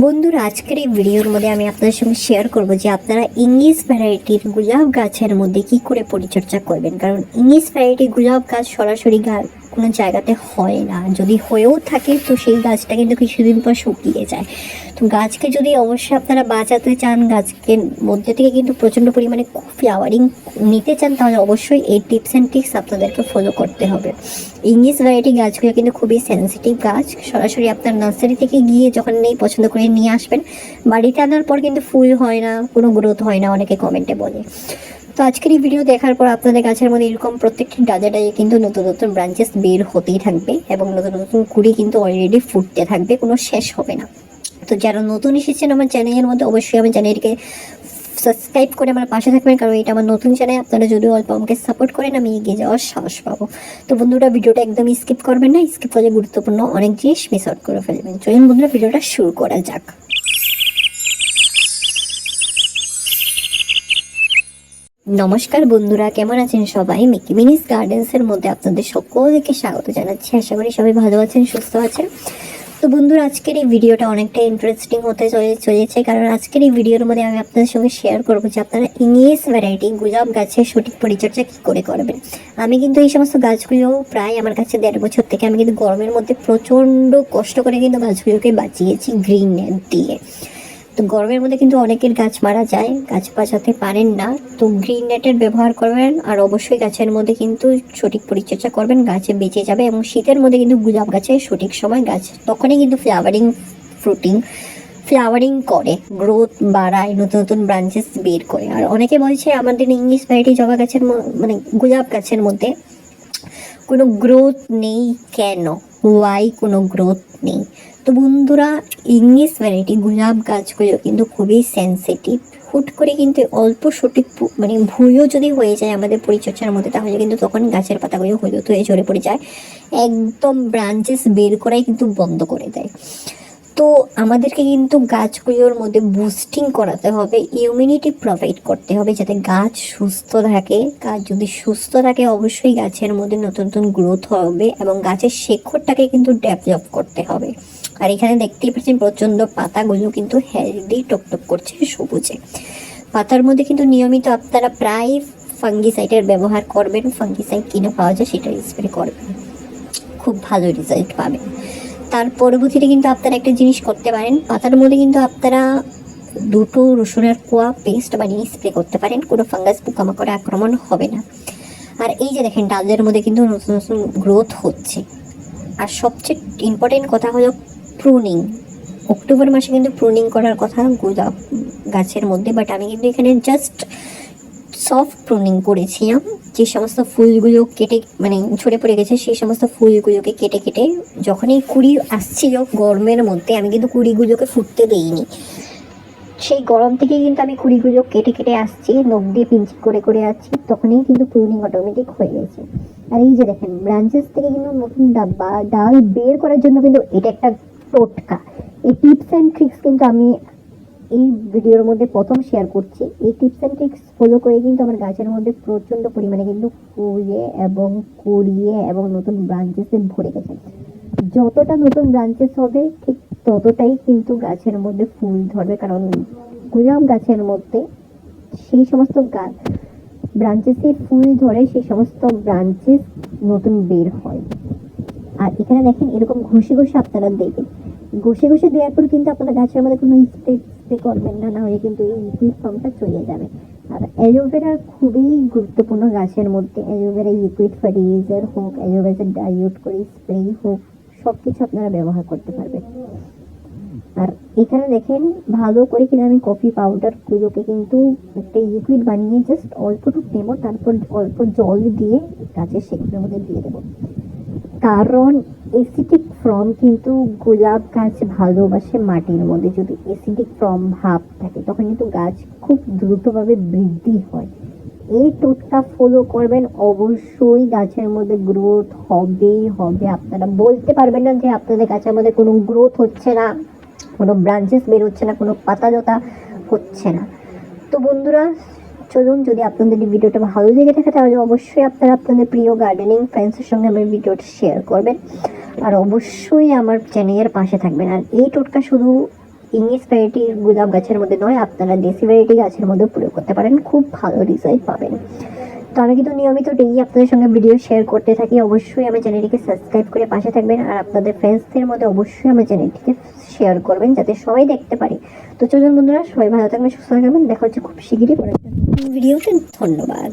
বন্ধুরা, আজকের এই ভিডিওর মধ্যে আমি আপনাদের সঙ্গে শেয়ার করব যে আপনারা ইংলিশ ভ্যারাইটির গোলাপ গাছের মধ্যে কি করে পরিচর্যা করবেন। কারণ ইংলিশ ভ্যারাইটি গোলাপ গাছ সরাসরি কোনো জায়গাতে হয় না, যদি হয়েও থাকে তো সেই গাছটা কিন্তু কিছুদিন পর শুকিয়ে যায়। তো গাছকে যদি অবশ্যই আপনারা বাঁচাতে চান, গাছকে মধ্যে থেকে কিন্তু প্রচণ্ড পরিমাণে ফ্লাওয়ারিং নিতে চান, তাহলে অবশ্যই এই টিপস অ্যান্ড ট্রিক্স আপনাদেরকে ফলো করতে হবে। ইংলিশ ভ্যারাইটি গাছগুলো কিন্তু খুবই সেন্সিটিভ গাছ। সরাসরি আপনার নার্সারি থেকে গিয়ে যখন নেই পছন্দ করে নিয়ে আসবেন, বাড়িতে আনার পর কিন্তু ফুল হয় না, কোনো গ্রোথ হয় না, অনেকে কমেন্টে বলে। তো আজকের এই ভিডিও দেখার পর আপনাদের গাছের মধ্যে এরকম প্রত্যেকটি ডাজে ডাজে কিন্তু নতুন নতুন ব্রাঞ্চেস বের হতেই থাকবে এবং নতুন নতুন কুড়ি কিন্তু অলরেডি ফুটতে থাকবে, কোনো শেষ হবে না। তো যারা নতুন এসেছেন আমার চ্যানেলের মধ্যে, অবশ্যই আমার চ্যানেলকে সাবস্ক্রাইব করে আমার পাশে থাকবেন, কারণ এটা আমার নতুন চ্যানেল। আপনারা যদি অল্প আমাকে সাপোর্ট করেন, আমি এগিয়ে যাওয়ার সাহস পাবো। তো বন্ধুরা, ভিডিওটা একদমই স্কিপ করবেন না, স্কিপ করলে গুরুত্বপূর্ণ অনেক জিনিস মিস আউট করে ফেলবেন। চলুন বন্ধুরা, ভিডিওটা শুরু করা যাক। নমস্কার বন্ধুরা, কেমন আছেন সবাই? মিকি মিনিস গার্ডেন্সের মধ্যে আপনাদের সকলকে স্বাগত জানাচ্ছি। আশা করি সবাই ভালো আছেন, সুস্থ আছেন। তো বন্ধুরা, আজকের এই ভিডিওটা অনেকটা ইন্টারেস্টিং হতে চলেছে, কারণ আজকের এই ভিডিওর মধ্যে আমি আপনাদের সঙ্গে শেয়ার করবো যে আপনারা ইংলিশ ভ্যারাইটি গোলাপ গাছের সঠিক পরিচর্যা কী করে করবেন। আমি কিন্তু এই সমস্ত গাছগুলো প্রায় আমার কাছে 1.5 বছর থেকে আমি কিন্তু গরমের মধ্যে প্রচণ্ড কষ্ট করে কিন্তু গাছগুলোকে বাঁচিয়েছি গ্রিন নেট দিয়ে। তো গরমের মধ্যে কিন্তু অনেকের গাছ মারা যায়, গাছ বাঁচাতে পারেন না, তো গ্রিন নেটের ব্যবহার করবেন। আর অবশ্যই গাছের মধ্যে কিন্তু সঠিক পরিচর্যা করবেন, গাছে বেঁচে যাবে। এবং শীতের মধ্যে কিন্তু গোলাপ গাছের সঠিক সময় গাছ তখনই কিন্তু ফ্লাওয়ারিং করে, গ্রোথ বাড়ায়, নতুন নতুন ব্রাঞ্চেস বের করে। আর অনেকে বলছে আমাদের ইংলিশ ভ্যারাইটি জবা গাছের মানে গোলাপ গাছের মধ্যে কোনো গ্রোথ নেই, কেন, ওয়াই কোনো গ্রোথ নেই? তো বন্ধুরা, ইংলিশ ভ্যারাইটি গোলাপ গাছগুলো কিন্তু খুবই সেন্সিটিভ। হুট করে কিন্তু অল্প সঠিক ভুলও যদি হয়ে যায় আমাদের পরিচর্যার মধ্যে, তাহলে কিন্তু তখন গাছের পাতাগুলো হলুদ হয়ে ঝরে পড়ে যায়, একদম ব্রাঞ্চেস বের করাই কিন্তু বন্ধ করে দেয়। তো আমাদেরকে কিন্তু গাছগুলোর মধ্যে বুস্টিং করাতে হবে, ইমিউনিটি প্রোভাইড করতে হবে, যাতে গাছ সুস্থ থাকে। গাছ যদি সুস্থ থাকে, অবশ্যই গাছের মধ্যে নতুন নতুন গ্রোথ হবে এবং গাছের শেকড়টাকে কিন্তু ডেভেলপ করতে হবে। আর এখানে দেখতেই পাচ্ছেন প্রচণ্ড পাতাগুলো কিন্তু হেলদি টকটক করছে সবুজে। পাতার মধ্যে কিন্তু নিয়মিত আপনারা প্রায় ফাঙ্গিসাইডের ব্যবহার করবেন। ফাঙ্গিসাইড কিনে পাওয়া যায়, সেটা স্প্রে করবেন, খুব ভালো রেজাল্ট পাবেন। তার পরবর্তীতে কিন্তু আপনারা একটা জিনিস করতে পারেন, পাতার মধ্যে কিন্তু আপনারা 2টো রসুনের কোয়া পেস্ট বানিয়ে স্প্রে করতে পারেন, কোনো ফাঙ্গাস পোকামাকড়ে আক্রমণ হবে না। আর এই যে দেখেন, ডালের মধ্যে কিন্তু নতুন নতুন গ্রোথ হচ্ছে। আর সবচেয়ে ইম্পর্টেন্ট কথা হলো প্রুনিং। অক্টোবর মাসে কিন্তু প্রুনিং করার কথা গোলাপ গাছের মধ্যে, বাট আমি কিন্তু এখানে জাস্ট সফট প্রুনিং করেছিলাম। যে সমস্ত ফুলগুলো কেটে ঝরে পড়ে গেছে, সেই সমস্ত ফুলগুলোকে কেটে কেটে যখনই কুড়ি আসছিল গরমের মধ্যে, আমি কিন্তু কুড়িগুলোকে ফুটতে দেইনি। সেই গরম থেকে কিন্তু আমি কুড়িগুলো কেটে কেটে আসছি, নখ দিয়ে পিঞ্চ করে করে আসছি, তখনই কিন্তু প্রুনিং অটোমেটিক হয়ে গেছে। আর এই যে দেখেন, ব্রাঞ্চেস থেকে কিন্তু নতুন ডাল বের করার জন্য কিন্তু এটা একটা টোটকা। এই টিপস অ্যান্ড ট্রিক্স কিন্তু আমি এই ভিডিওর মধ্যে প্রথম শেয়ার করছি। এই টিপস অ্যান্ড ট্রিক্স ফলো করে কিন্তু আমার গাছের মধ্যে প্রচণ্ড পরিমাণে কিন্তু ফুলে এবং কুড়িয়ে এবং নতুন ব্রাঞ্চেসে ভরে গেছে। যতটা নতুন ব্রাঞ্চেস হবে, ঠিক ততটাই কিন্তু গাছের মধ্যে ফুল ধরবে, কারণ গোলাপ গাছের মধ্যে সেই সমস্ত ব্রাঞ্চেসে ফুল ধরে, সেই সমস্ত ব্রাঞ্চেস নতুন বের হয়। আর এখানে দেখেন, এরকম ঘষে ঘষে আপনারা দেবেন। ঘষে ঘষে দেওয়ার পর কিন্তু আপনারা গাছের মধ্যে কোনো স্প্রে করবেন না, নাহলে কিন্তু এই লিকুইড ফর্মটা চলে যাবে। আর অ্যালোভেরা খুবই গুরুত্বপূর্ণ গাছের মধ্যে। অ্যালোভেরা লিকুইড ফার্টিলাইজার হোক, অ্যালোভেরা ডাইলুট করে স্প্রে হোক, সব কিছু আপনারা ব্যবহার করতে পারবেন। আর এখানে দেখেন, ভালো করে কিন্তু আমি কফি পাউডারগুলোকে কিন্তু একটা লিকুইড বানিয়ে জাস্ট অল্পটুকু নেবো, তারপর অল্প জল দিয়ে গাছের শেকড়ের মধ্যে দিয়ে দেবো। কারণ অ্যাসিডিক ফর্ম কিন্তু গোলাপ গাছ ভালোবাসে মাটির মধ্যে। যদি অ্যাসিডিক ফর্ম ভাব থাকে, তখন কিন্তু গাছ খুব দ্রুতভাবে বৃদ্ধি হয়। এই টোটকা ফলো করবেন, অবশ্যই গাছের মধ্যে গ্রোথ হবেই হবে। আপনারা বলতে পারবেন না যে আপনাদের গাছের মধ্যে কোনো গ্রোথ হচ্ছে না, কোনো ব্রাঞ্চেস বের হচ্ছে না, কোনো পাতা জোতা হচ্ছে না। তো বন্ধুরা, চলুন, যদি আপনাদের এই ভিডিওটা ভালো লেগে থাকে, তাহলে অবশ্যই আপনারা আপনাদের প্রিয় গার্ডেনিং ফ্রেন্ডসের সঙ্গে আমার ভিডিওটা শেয়ার করবেন। আর অবশ্যই আমার চ্যানেলের পাশে থাকবেন। আর এই টোটকা শুধু ইংলিশ ভ্যারাইটির গোলাপ গাছের মধ্যে নয়, আপনারা দেশি ভ্যারাইটি গাছের মধ্যে প্রয়োগ করতে পারেন, খুব ভালো রেজাল্ট পাবেন। তো আমি কিন্তু নিয়মিত ডেইলি আপনাদের সঙ্গে ভিডিও শেয়ার করতে থাকি। অবশ্যই আমার চ্যানেলটিকে সাবস্ক্রাইব করে পাশে থাকবেন, আর আপনাদের ফ্রেন্ডসদের মধ্যে অবশ্যই আমার চ্যানেলটিকে শেয়ার করবেন যাতে সবাই দেখতে পারে। তো চলুন বন্ধুরা, সবাই ভালো থাকবেন, সুস্থ থাকবেন, দেখা হচ্ছে খুব শিগগিরই পরে ভিডিওতে। ধন্যবাদ।